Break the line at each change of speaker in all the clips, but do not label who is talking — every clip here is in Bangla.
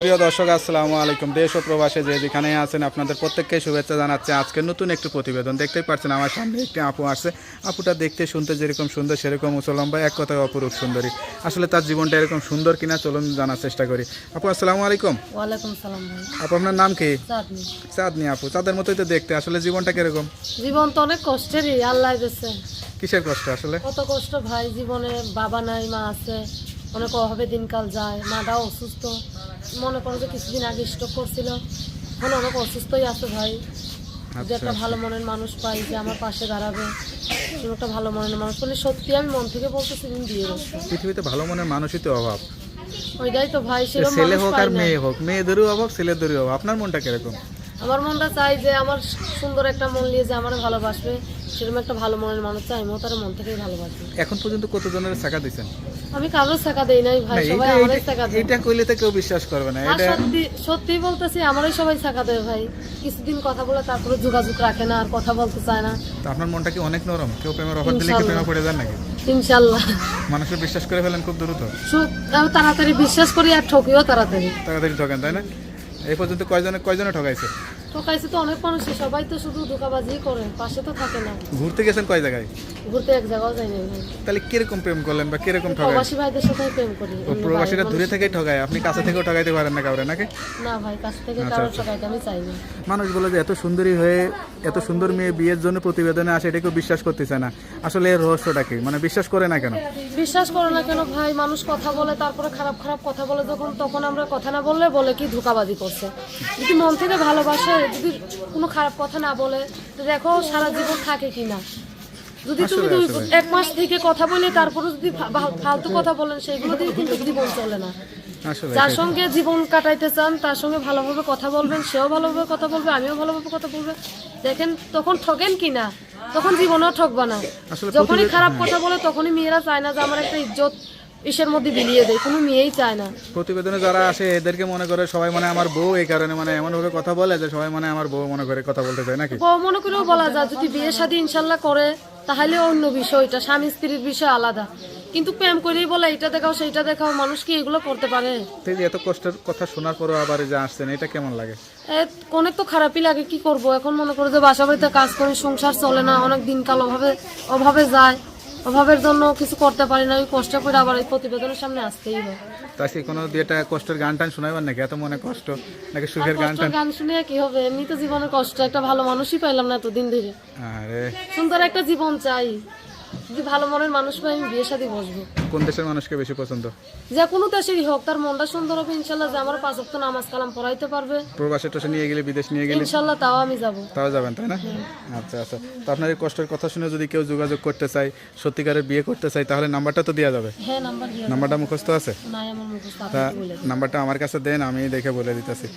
প্রিয় দর্শক আসসালামু আলাইকুম। দেশ ও প্রবাসে যে যেখানে আছেন আপনাদের প্রত্যেককে শুভেচ্ছা জানাচ্ছে। আজকে নতুন একটি প্রতিবেদন দেখতেই পাচ্ছেন, আমার সামনে একটি আপু আসছে। আপুটা দেখতে শুনতে যেরকম সুন্দর সেরকম মুসলম্বা, এক কথায় অপরূপ সুন্দরী। আসলে তার জীবনটা এরকম সুন্দর কিনা চলুন জানার চেষ্টা করি। আপু আসসালামু আলাইকুম।
ওয়ালাইকুম সালাম ভাই।
আপু আপনার নাম কি?
চাঁদনি।
চাঁদনি আপু, তাদের মতোই তো দেখতে। আসলে জীবনটা কিরকম?
জীবন তো অনেক কষ্টেরই, আল্লাহ দিয়েছে।
কিসের কষ্ট আসলে?
কত কষ্ট ভাই জীবনে, বাবা নাই মা আছে, অনেক অভাবে দিনকাল যায়। মাটাও অসুস্থ, মনে করো যে কিছুদিন আগে স্ট্রোক করছিল, এখন অনেক অসুস্থই আছে ভাই। যদি একটা ভালো মনের মানুষ পাই যে আমার পাশে দাঁড়াবে, তুমি একটা ভালো মনের মানুষ বলে, সত্যি আমি মন থেকে বলতেছি দিন দিয়ে বসবো।
পৃথিবীতে ভালো মনের মানুষই তো অভাব।
ওইটাই তো ভাই, সেরকম
ছেলে
মানুষ
হোক
পাই
আর
না।
মেয়ে হোক, মেয়েদেরও অভাব ছেলেদেরও অভাব। আপনার মনটা কিরকম?
আমার মনটা চাই যে আমার সুন্দর একটা মন নিয়ে যে আমার ভালোবাসবে, সেরকম একটা ভালো মনের মানুষ চাই, আমিও তার মন থেকেই ভালোবাসবে।
এখন পর্যন্ত কতজনের টাকা দিচ্ছেন?
আমি কারোর টাকা দেই নাই ভাই, সবাই আমারই টাকা দেয়।
এটা কইলে তো কেউ বিশ্বাস করবে না।
আর সত্যি সত্যি বলতেছি, আমারই সবাই টাকা দেয় ভাই। কিছুদিন কথা বলে তারপরে যোগাযোগ রাখে না, আর কথা বলতে চায় না।
তো আপনার মনটা কি অনেক নরম? কেউ প্রেমের অফার দিলে কি প্রেমে পড়ে যান নাকি?
ইনশাআল্লাহ।
মানুষের বিশ্বাস করে ফেলেন খুব দ্রুত?
আমি তাড়াতাড়ি বিশ্বাস করি আর ঠকিও তাড়াতাড়ি।
তাড়াতাড়ি ঠকেন, তাই না? এই পর্যন্ত কয়জনে ঠকাইছে?
ঠকাইছে তো অনেক মানুষই, সবাই তো শুধু ধোঁকাবাজি করে, পাশে তো থাকে না।
ঘুরতে গেছেন কয় জায়গায়?
ঘুরতে এক জায়গাও যাই নাই ভাই।
তাহলে কিরকম প্রেম করলেন বা কিরকম ঠকাই?
প্রবাসী ভাইদের সাথে প্রেম করি।
প্রবাসীরা দূরে থেকেই ঠকায়, আপনি কাছে থেকেও ঠকাইতে পারেন না কাউরে নাকি?
না ভাই, কাছ থেকে কারোর ঠকাইতে আমি চাই না।
মানুষ বলে যে এত সুন্দরী হয়ে এত সুন্দর মেয়ে বিয়ের জন্য প্রতিবেদনে আসে, এটা কেউ বিশ্বাস করতেছে না। আসলে এর রহস্যটা কি? মানে বিশ্বাস করে না কেন?
বিশ্বাস করে না কেন ভাই? মানুষ কথা বলে, তারপরে খারাপ খারাপ কথা বলে, তখন আমরা কথা না বললে বলে কি ধোঁকাবাজি করছে। যদি মন থেকে ভালোবাসে, যদি কোনো খারাপ কথা না বলে, তো দেখো সারা জীবন থাকে কিনা। যদি তুমি এক মাস থেকে কথা বলে তারপরে যদি ফালতু কথা বলেন, সেগুলো দিয়ে কিন্তু জীবন চলে না। যার সঙ্গে জীবন কাটাইতে চান তার সঙ্গে ভালোভাবে কথা বলবেন, সেও ভালোভাবে কথা বলবে, আমিও ভালোভাবে কথা বলবে। দেখেন তখন ঠকেন কিনা, তখন জীবনেও ঠকবা না। যখনই খারাপ কথা বলে তখনই মেয়েরা চায় না যে আমার একটা ইজ্জত ইসের মধ্যে বিলিয়ে দেয়, কোনো মেয়েই চায় না।
প্রতিবেদনে যারা আসে এদেরকে মনে করে সবাই মানে আমার বউ, এই কারণে মানে এমন ভাবে কথা বলে যে সবাই মানে আমার বউ মনে করে কথা বলতে চায় নাকি?
বউ মনে করেও বলা যায়, যদি বিয়ে শাদী ইনশাল্লাহ করে তাহলে অন্য বিষয়, এটা স্বামী স্ত্রীর বিষয় আলাদা। কিন্তু প্রেম করেই বলে এইটা দেখাও সেইটা দেখাও, মানুষ কি এগুলো করতে পারে?
এত কষ্টের কথা শোনার পরও আবার যে আসছেন, এটা কেমন লাগে?
অনেক তো খারাপই লাগে, কি করব। এখন মনে করো যে বাসা বাড়িতে কাজ করে সংসার চলে না, অনেক দিনকাল অভাবে যায়, অভাবের জন্য কিছু করতে পারি না। ওই কষ্ট করে আবার এই প্রতিবেদনের সামনে আসতেই হয়।
তাকে কোনো দুইটা কষ্টের গান টান শোনাবেন নাকি? এত মনে কষ্ট নাকি সুখের গান টান?
গান শুনে কি হবে? এমনি তো জীবনের কষ্ট, একটা ভালো মানুষই পাইলাম না এতদিন ধরে।
আরে
সুন্দর একটা জীবন চাই, যদি ভালো মনের মানুষ পাই আমি বিয়ে শাদী বসবো।
কোন দেশের মানুষকে বেশি পছন্দ?
যে কোনো দেশেরই হোক, তার মনটা সুন্দর হবে ইনশাল্লাহ, যে আমার 5 ওয়াক্ত নামাজ কালাম পড়াইতে পারবে।
প্রবাসে টোসে নিয়ে গেলে, বিদেশ নিয়ে গেলে
ইনশাল্লাহ তাও আমি যাব।
তাও যাবেন, তাই না? আচ্ছা আচ্ছা। তো আপনার এই কষ্টের কথা শুনে যদি কেউ যোগাযোগ করতে চায়, সত্যিকারের বিয়ে করতে চায়, তাহলে নাম্বারটা তো দেওয়া যাবে?
হ্যাঁ, নাম্বার দিয়ে।
নাম্বারটা মুখস্থ আছে?
না, আমার মুখস্থ।
তা
আপনি বলে দিন।
নাম্বারটা আমার কাছে দেন, আমি দেখে বলে দিতেছি।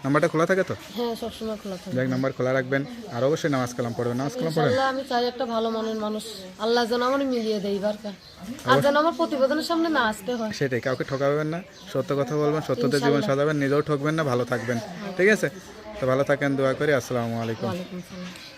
নাম্বারটা খোলা থাকে তো?
হ্যাঁ, সবসময় খোলা থাকে।
যাক, নাম্বার খোলা রাখবেন। আর অবশ্যই নামাজ কালাম পড়বেন। নামাজ কালাম পড়েন?
ইনশাল্লাহ আমি চাই একটা ভালো মনের মানুষ আল্লাহ যেন আমার মিলিয়ে দেয় বারকা, আর যেন আমার প্রতিবেদনের সামনে না আসতে হয়।
সেটাই, কাউকে ঠকাবেন না, সত্য কথা বলবেন, সত্যতে জীবন সাজাবেন, নিজেও ঠকবেন না, ভালো থাকবেন। ঠিক আছে? তো ভালো থাকেন, দোয়া করি। আসসালামু আলাইকুম।
ওয়ালাইকুম আসসালাম।